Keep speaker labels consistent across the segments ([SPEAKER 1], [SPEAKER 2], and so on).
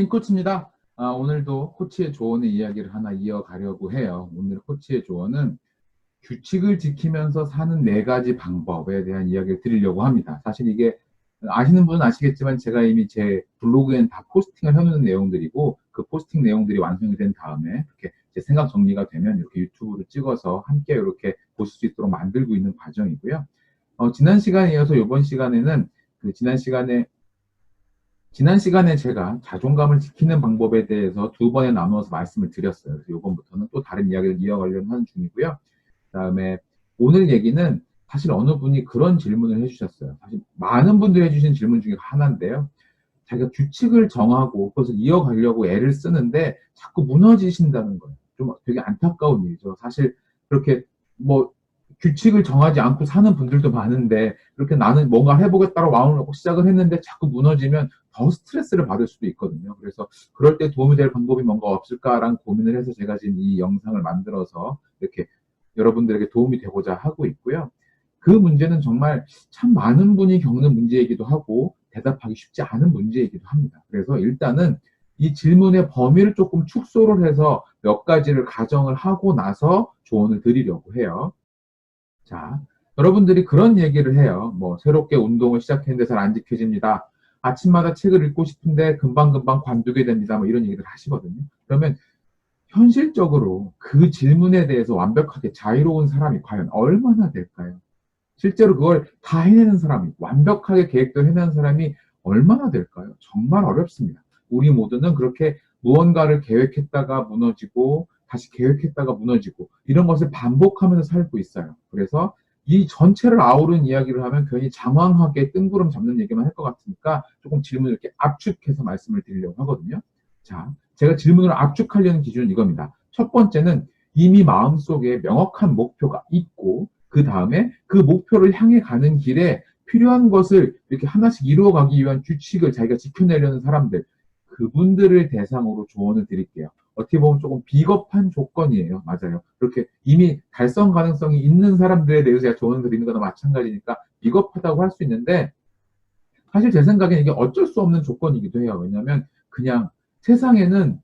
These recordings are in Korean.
[SPEAKER 1] 빈코치입니다. 오늘도 코치의 조언의 이야기를 하나 이어가려고 해요. 오늘 코치의 조언은 규칙을 지키면서 사는 4가지 방법에 대한 이야기를 드리려고 합니다. 사실 이게 아시는 분은 아시겠지만 제가 이미 제 블로그엔 다 포스팅을 해놓는 내용들이고, 그 포스팅 내용들이 완성이 된 다음에 이렇게 제 생각 정리가 되면 이렇게 유튜브를 찍어서 함께 이렇게 보실 수 있도록 만들고 있는 과정이고요. 지난 시간에 이어서 이번 시간에는 지난 시간에 제가 자존감을 지키는 방법에 대해서 2번에 나누어서 말씀을 드렸어요. 그래서 이번부터는 또 다른 이야기를 이어가려고 하는 중이고요. 그다음에 오늘 얘기는 사실 어느 분이 그런 질문을 해주셨어요. 사실 많은 분들이 해주신 질문 중에 하나인데요. 자기가 규칙을 정하고 그것을 이어가려고 애를 쓰는데 자꾸 무너지신다는 거예요. 좀 되게 안타까운 일이죠. 사실 그렇게 뭐 규칙을 정하지 않고 사는 분들도 많은데, 그렇게 나는 뭔가 해보겠다고 마음을 먹고 시작을 했는데 자꾸 무너지면 더 스트레스를 받을 수도 있거든요. 그래서 그럴 때 도움이 될 방법이 뭔가 없을까라는 고민을 해서 제가 지금 이 영상을 만들어서 이렇게 여러분들에게 도움이 되고자 하고 있고요. 그 문제는 정말 참 많은 분이 겪는 문제이기도 하고 대답하기 쉽지 않은 문제이기도 합니다. 그래서 일단은 이 질문의 범위를 조금 축소를 해서 몇 가지를 가정을 하고 나서 조언을 드리려고 해요. 자, 여러분들이 그런 얘기를 해요. 새롭게 운동을 시작했는데 잘 안 지켜집니다. 아침마다 책을 읽고 싶은데 금방금방 관두게 됩니다. 이런 얘기를 하시거든요. 그러면 현실적으로 그 질문에 대해서 완벽하게 자유로운 사람이 과연 얼마나 될까요? 실제로 그걸 다 해내는 사람이, 완벽하게 계획도 해내는 사람이 얼마나 될까요? 정말 어렵습니다. 우리 모두는 그렇게 무언가를 계획했다가 무너지고 다시 계획했다가 무너지고 이런 것을 반복하면서 살고 있어요. 그래서 이 전체를 아우른 이야기를 하면 괜히 장황하게 뜬구름 잡는 얘기만 할 것 같으니까 조금 질문을 이렇게 압축해서 말씀을 드리려고 하거든요. 자, 제가 질문을 압축하려는 기준은 이겁니다. 첫 번째는 이미 마음속에 명확한 목표가 있고, 그 다음에 그 목표를 향해 가는 길에 필요한 것을 이렇게 하나씩 이루어가기 위한 규칙을 자기가 지켜내려는 사람들, 그분들을 대상으로 조언을 드릴게요. 어떻게 보면 조금 비겁한 조건이에요. 맞아요. 그렇게 이미 달성 가능성이 있는 사람들에 대해서 제가 조언을 드리는 거나 마찬가지니까 비겁하다고 할 수 있는데, 사실 제 생각에는 이게 어쩔 수 없는 조건이기도 해요. 왜냐하면 그냥 세상에는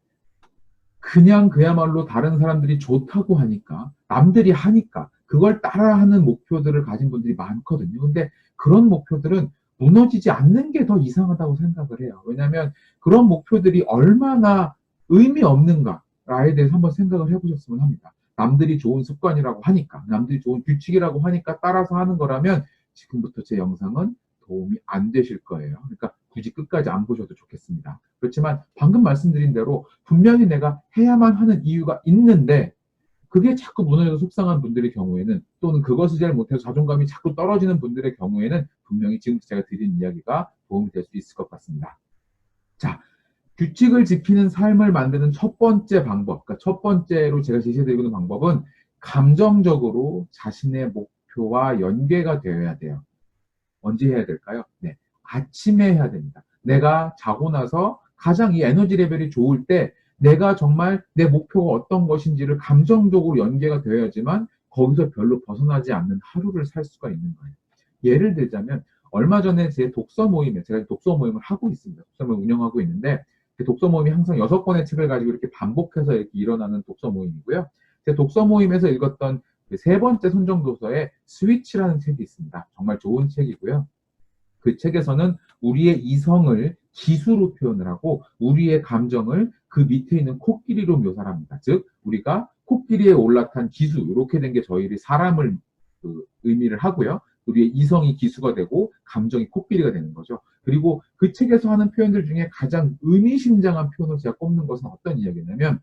[SPEAKER 1] 그냥 그야말로 다른 사람들이 좋다고 하니까, 남들이 하니까 그걸 따라하는 목표들을 가진 분들이 많거든요. 근데 그런 목표들은 무너지지 않는 게 더 이상하다고 생각을 해요. 왜냐하면 그런 목표들이 얼마나 의미 없는가에 대해서 한번 생각을 해보셨으면 합니다. 남들이 좋은 습관이라고 하니까, 남들이 좋은 규칙이라고 하니까 따라서 하는 거라면 지금부터 제 영상은 도움이 안 되실 거예요. 그러니까 굳이 끝까지 안 보셔도 좋겠습니다. 그렇지만 방금 말씀드린 대로 분명히 내가 해야만 하는 이유가 있는데 그게 자꾸 무너져서 속상한 분들의 경우에는, 또는 그것을 잘 못해서 자존감이 자꾸 떨어지는 분들의 경우에는 분명히 지금 제가 드린 이야기가 도움이 될 수 있을 것 같습니다. 자, 규칙을 지키는 삶을 만드는 첫 번째 방법, 그러니까 첫 번째로 제가 제시해드리고 있는 방법은 감정적으로 자신의 목표와 연계가 되어야 돼요. 언제 해야 될까요? 네, 아침에 해야 됩니다. 내가 자고 나서 가장 이 에너지 레벨이 좋을 때 내가 정말 내 목표가 어떤 것인지를 감정적으로 연계가 되어야지만 거기서 별로 벗어나지 않는 하루를 살 수가 있는 거예요. 예를 들자면 얼마 전에 제 독서 모임에, 제가 독서 모임을 하고 있습니다. 독서 모임 운영하고 있는데 그 독서 모임이 항상 6권의 책을 가지고 이렇게 반복해서 이렇게 일어나는 독서 모임이고요. 제 독서 모임에서 읽었던 세 번째 선정도서에 스위치라는 책이 있습니다. 정말 좋은 책이고요. 그 책에서는 우리의 이성을 기수로 표현을 하고 우리의 감정을 그 밑에 있는 코끼리로 묘사를 합니다. 즉 우리가 코끼리에 올라탄 기수, 이렇게 된 게 저희들이 사람을 의미를 하고요. 우리의 이성이 기수가 되고 감정이 코끼리가 되는 거죠. 그리고 그 책에서 하는 표현들 중에 가장 의미심장한 표현을 제가 꼽는 것은 어떤 이야기냐면,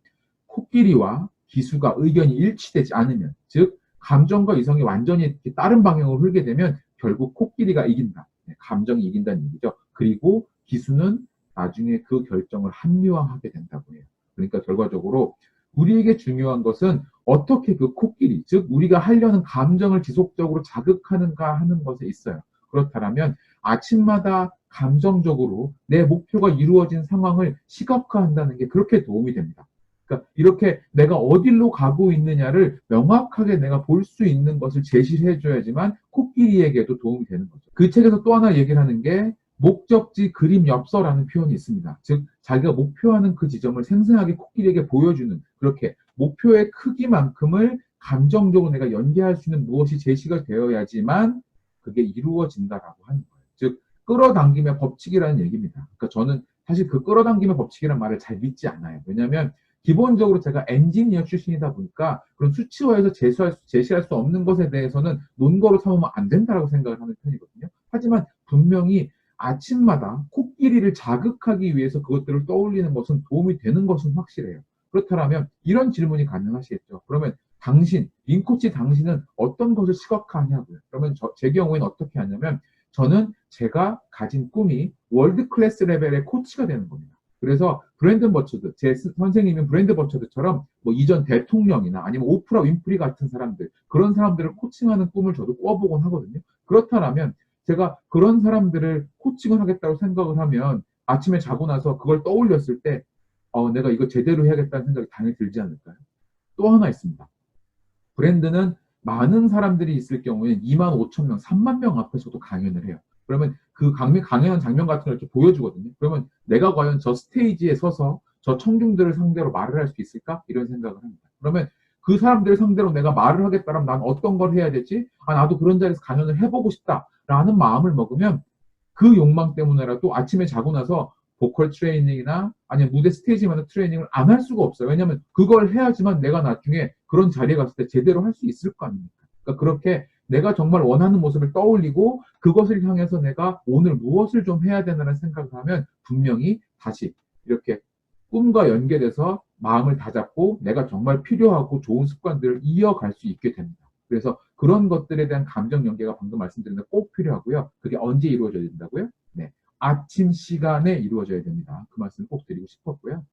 [SPEAKER 1] 코끼리와 기수가 의견이 일치되지 않으면, 즉 감정과 이성이 완전히 다른 방향으로 흐르게 되면 결국 코끼리가 이긴다. 감정이 이긴다는 얘기죠. 그리고 기수는 나중에 그 결정을 합리화하게 된다고 해요. 그러니까 결과적으로 우리에게 중요한 것은 어떻게 그 코끼리, 즉 우리가 하려는 감정을 지속적으로 자극하는가 하는 것에 있어요. 그렇다면 아침마다 감정적으로 내 목표가 이루어진 상황을 시각화한다는 게 그렇게 도움이 됩니다. 그러니까 이렇게 내가 어디로 가고 있느냐를 명확하게 내가 볼 수 있는 것을 제시를 해줘야지만 코끼리에게도 도움이 되는 거죠. 그 책에서 또 하나 얘기를 하는 게 목적지 그림 엽서라는 표현이 있습니다. 즉 자기가 목표하는 그 지점을 생생하게 코끼리에게 보여주는, 그렇게 목표의 크기만큼을 감정적으로 내가 연계할 수 있는 무엇이 제시가 되어야지만 그게 이루어진다라고 하는 거예요. 즉 끌어당김의 법칙이라는 얘기입니다. 그러니까 저는 사실 그 끌어당김의 법칙이라는 말을 잘 믿지 않아요. 왜냐하면 기본적으로 제가 엔지니어 출신이다 보니까 그런 수치화해서 제시할 수 없는 것에 대해서는 논거로 삼으면 안 된다고 생각을 하는 편이거든요. 하지만 분명히 아침마다 코끼리를 자극하기 위해서 그것들을 떠올리는 것은 도움이 되는 것은 확실해요. 그렇다면 이런 질문이 가능하시겠죠. 그러면 당신, 링코치 당신은 어떤 것을 시각화하냐고요. 그러면 제 경우에는 어떻게 하냐면 저는 제가 가진 꿈이 월드 클래스 레벨의 코치가 되는 겁니다. 그래서 브랜든 버처드, 제 선생님인 브랜든 버처드처럼 뭐 이전 대통령이나 아니면 오프라 윈프리 같은 사람들, 그런 사람들을 코칭하는 꿈을 저도 꿔보곤 하거든요. 그렇다면 제가 그런 사람들을 코칭을 하겠다고 생각을 하면 아침에 자고 나서 그걸 떠올렸을 때 내가 이거 제대로 해야겠다는 생각이 당연히 들지 않을까요? 또 하나 있습니다. 브랜드는 많은 사람들이 있을 경우에 2만 5천 명, 3만 명 앞에서도 강연을 해요. 그러면 그 강연한 장면 같은 걸 이렇게 보여주거든요. 그러면 내가 과연 저 스테이지에 서서 저 청중들을 상대로 말을 할 수 있을까? 이런 생각을 합니다. 그러면 그 사람들을 상대로 내가 말을 하겠다면 난 어떤 걸 해야 되지? 나도 그런 자리에서 강연을 해보고 싶다라는 마음을 먹으면 그 욕망 때문에라도 아침에 자고 나서 보컬 트레이닝이나 아니면 무대 스테이지만의 트레이닝을 안 할 수가 없어요. 왜냐하면 그걸 해야지만 내가 나중에 그런 자리에 갔을 때 제대로 할 수 있을 거 아닙니까? 그러니까 그렇게 내가 정말 원하는 모습을 떠올리고 그것을 향해서 내가 오늘 무엇을 좀 해야 되나라는 생각을 하면 분명히 다시 이렇게 꿈과 연계돼서 마음을 다잡고 내가 정말 필요하고 좋은 습관들을 이어갈 수 있게 됩니다. 그래서 그런 것들에 대한 감정 연계가 방금 말씀드린 대로 꼭 필요하고요. 그게 언제 이루어져야 된다고요? 네. 아침 시간에 이루어져야 됩니다. 그 말씀 꼭 드리고 싶었고요.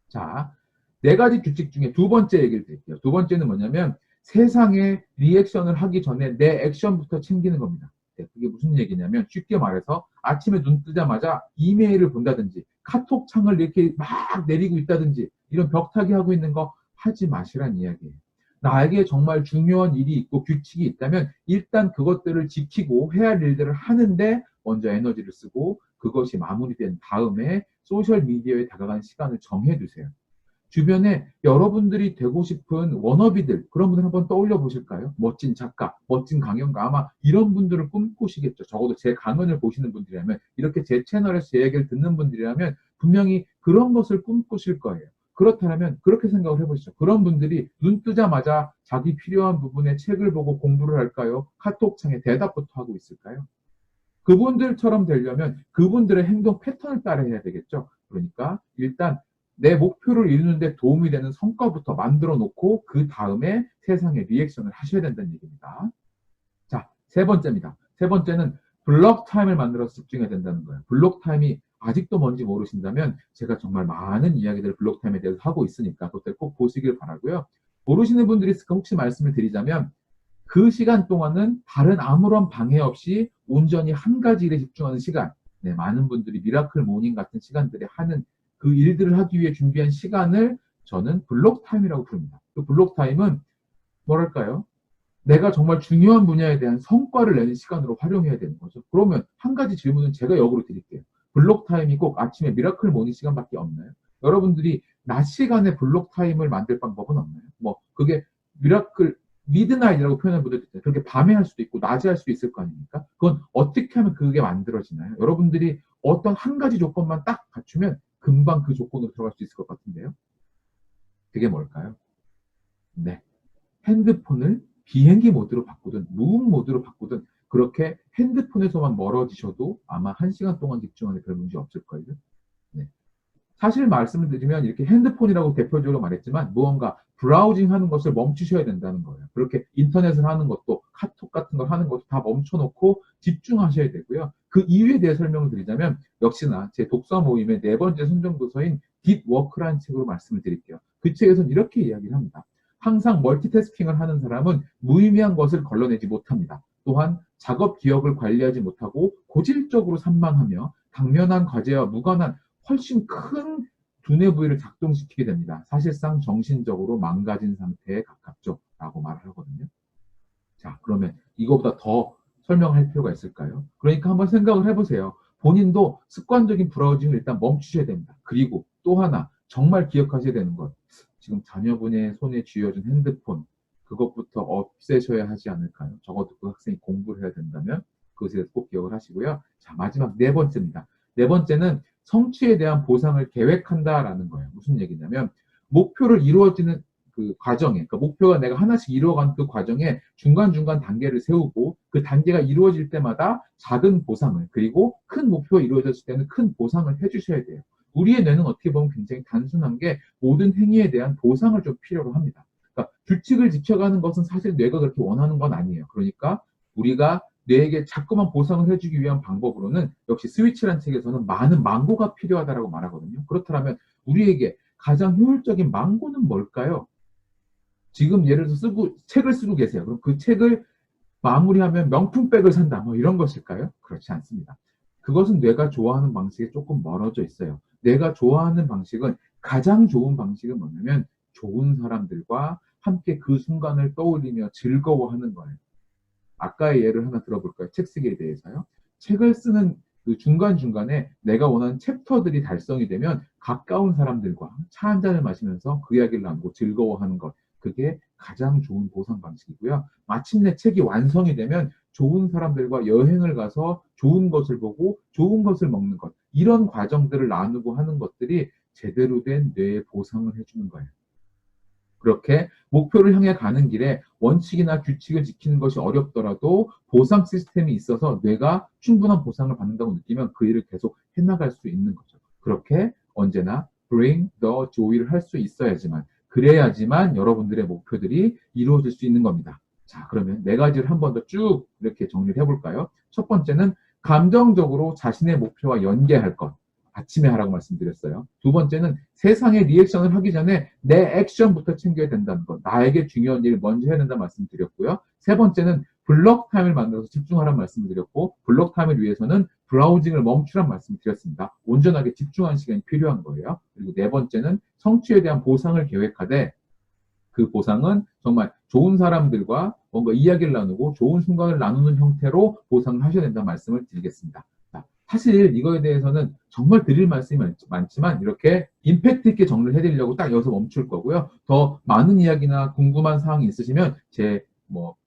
[SPEAKER 1] 자, 네 가지 규칙 중에 두 번째 얘기를 드릴게요. 두 번째는 뭐냐면 세상에 리액션을 하기 전에 내 액션부터 챙기는 겁니다. 네, 그게 무슨 얘기냐면 쉽게 말해서 아침에 눈 뜨자마자 이메일을 본다든지 카톡 창을 이렇게 막 내리고 있다든지 이런 벽타기 하고 있는 거 하지 마시란 이야기예요. 나에게 정말 중요한 일이 있고 규칙이 있다면 일단 그것들을 지키고 해야 할 일들을 하는데 먼저 에너지를 쓰고 그것이 마무리된 다음에 소셜미디어에 다가가는 시간을 정해두세요. 주변에 여러분들이 되고 싶은 워너비들, 그런 분들 한번 떠올려 보실까요? 멋진 작가, 멋진 강연가, 아마 이런 분들을 꿈꾸시겠죠. 적어도 제 강연을 보시는 분들이라면, 이렇게 제 채널에서 제 얘기를 듣는 분들이라면 분명히 그런 것을 꿈꾸실 거예요. 그렇다면 그렇게 생각을 해보시죠. 그런 분들이 눈 뜨자마자 자기 필요한 부분에 책을 보고 공부를 할까요? 카톡창에 대답부터 하고 있을까요? 그분들처럼 되려면 그분들의 행동 패턴을 따라해야 되겠죠. 그러니까 일단 내 목표를 이루는데 도움이 되는 성과부터 만들어 놓고 그 다음에 세상에 리액션을 하셔야 된다는 얘기입니다. 자, 세 번째입니다. 세 번째는 블록 타임을 만들어서 집중해야 된다는 거예요. 블록 타임이 아직도 뭔지 모르신다면 제가 정말 많은 이야기들을 블록 타임에 대해서 하고 있으니까 그것들 꼭 보시길 바라고요. 모르시는 분들이 있을까 혹시 말씀을 드리자면 그 시간 동안은 다른 아무런 방해 없이 온전히 한 가지 일에 집중하는 시간. 네, 많은 분들이 미라클 모닝 같은 시간들에 하는 그 일들을 하기 위해 준비한 시간을 저는 블록 타임이라고 부릅니다. 그 블록 타임은 뭐랄까요? 내가 정말 중요한 분야에 대한 성과를 내는 시간으로 활용해야 되는 거죠. 그러면 한 가지 질문은 제가 역으로 드릴게요. 블록 타임이 꼭 아침에 미라클 모닝 시간밖에 없나요? 여러분들이 낮 시간에 블록 타임을 만들 방법은 없나요? 뭐 그게 미라클 미드나잇이라고 표현한 분들도 있어요. 그렇게 밤에 할 수도 있고 낮에 할 수도 있을 거 아닙니까? 그건 어떻게 하면 그게 만들어지나요? 여러분들이 어떤 한 가지 조건만 딱 갖추면 금방 그 조건으로 들어갈 수 있을 것 같은데요. 그게 뭘까요? 네. 핸드폰을 비행기 모드로 바꾸든 무음 모드로 바꾸든 그렇게 핸드폰에서만 멀어지셔도 아마 1시간 동안 집중하는 별 문제 없을걸요. 네. 사실 말씀을 드리면 이렇게 핸드폰이라고 대표적으로 말했지만 무언가 브라우징 하는 것을 멈추셔야 된다는 거예요. 그렇게 인터넷을 하는 것도 카톡 같은 걸 하는 것도 다 멈춰놓고 집중하셔야 되고요. 그 이유에 대해 설명을 드리자면 역시나 제 독서 모임의 네 번째 선정도서인 딥워크라는 책으로 말씀을 드릴게요. 그 책에서는 이렇게 이야기를 합니다. 항상 멀티태스킹을 하는 사람은 무의미한 것을 걸러내지 못합니다. 또한 작업 기억을 관리하지 못하고 고질적으로 산만하며 당면한 과제와 무관한 훨씬 큰 두뇌 부위를 작동시키게 됩니다. 사실상 정신적으로 망가진 상태에 가깝죠. 라고 말을 하거든요. 자, 그러면 이거보다 더 설명할 필요가 있을까요? 그러니까 한번 생각을 해보세요. 본인도 습관적인 브라우징을 일단 멈추셔야 됩니다. 그리고 또 하나 정말 기억하셔야 되는 것, 지금 자녀분의 손에 쥐어준 핸드폰, 그것부터 없애셔야 하지 않을까요? 적어도 그 학생이 공부를 해야 된다면 그것에 대해서 꼭 기억을 하시고요. 자, 마지막 네 번째입니다. 네 번째는 성취에 대한 보상을 계획한다라는 거예요. 무슨 얘기냐면 목표를 이루어지는 그 과정에, 그러니까 목표가 내가 하나씩 이루어가는 그 과정에 중간중간 단계를 세우고 그 단계가 이루어질 때마다 작은 보상을, 그리고 큰 목표가 이루어졌을 때는 큰 보상을 해주셔야 돼요. 우리의 뇌는 어떻게 보면 굉장히 단순한 게 모든 행위에 대한 보상을 좀 필요로 합니다. 그러니까 규칙을 지켜가는 것은 사실 뇌가 그렇게 원하는 건 아니에요. 그러니까 우리가 뇌에게 자꾸만 보상을 해주기 위한 방법으로는 역시 스위치라는 책에서는 많은 망고가 필요하다고 말하거든요. 그렇다면 우리에게 가장 효율적인 망고는 뭘까요? 지금 예를 들어서 책을 쓰고 계세요. 그럼 그 책을 마무리하면 명품백을 산다. 뭐 이런 것일까요? 그렇지 않습니다. 그것은 뇌가 좋아하는 방식에 조금 멀어져 있어요. 뇌가 좋아하는 방식은, 가장 좋은 방식은 뭐냐면 좋은 사람들과 함께 그 순간을 떠올리며 즐거워하는 거예요. 아까의 예를 하나 들어볼까요? 책 쓰기에 대해서요. 책을 쓰는 그 중간중간에 내가 원하는 챕터들이 달성이 되면 가까운 사람들과 차 한 잔을 마시면서 그 이야기를 나누고 즐거워하는 것. 그게 가장 좋은 보상 방식이고요. 마침내 책이 완성이 되면 좋은 사람들과 여행을 가서 좋은 것을 보고 좋은 것을 먹는 것. 이런 과정들을 나누고 하는 것들이 제대로 된 뇌에 보상을 해주는 거예요. 그렇게 목표를 향해 가는 길에 원칙이나 규칙을 지키는 것이 어렵더라도 보상 시스템이 있어서 뇌가 충분한 보상을 받는다고 느끼면 그 일을 계속 해나갈 수 있는 거죠. 그렇게 언제나 bring the joy를 할 수 있어야지만, 그래야지만 여러분들의 목표들이 이루어질 수 있는 겁니다. 자, 그러면 네 가지를 한 번 더 쭉 이렇게 정리를 해볼까요? 첫 번째는 감정적으로 자신의 목표와 연계할 것. 아침에 하라고 말씀드렸어요. 두 번째는 세상에 리액션을 하기 전에 내 액션부터 챙겨야 된다는 것. 나에게 중요한 일을 먼저 해야 된다는 말씀드렸고요. 세 번째는 블록 타임을 만들어서 집중하라는 말씀을 드렸고, 블록 타임을 위해서는 브라우징을 멈추라는 말씀을 드렸습니다. 온전하게 집중하는 시간이 필요한 거예요. 그리고 네 번째는 성취에 대한 보상을 계획하되, 그 보상은 정말 좋은 사람들과 뭔가 이야기를 나누고 좋은 순간을 나누는 형태로 보상을 하셔야 된다는 말씀을 드리겠습니다. 사실 이거에 대해서는 정말 드릴 말씀이 많지만 이렇게 임팩트 있게 정리를 해드리려고 딱 여기서 멈출 거고요. 더 많은 이야기나 궁금한 사항이 있으시면 제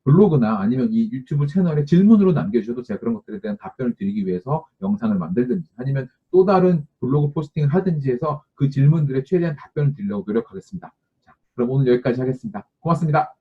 [SPEAKER 1] 블로그나 아니면 이 유튜브 채널에 질문으로 남겨주셔도 제가 그런 것들에 대한 답변을 드리기 위해서 영상을 만들든지 아니면 또 다른 블로그 포스팅을 하든지 해서 그 질문들에 최대한 답변을 드리려고 노력하겠습니다. 자, 그럼 오늘 여기까지 하겠습니다. 고맙습니다.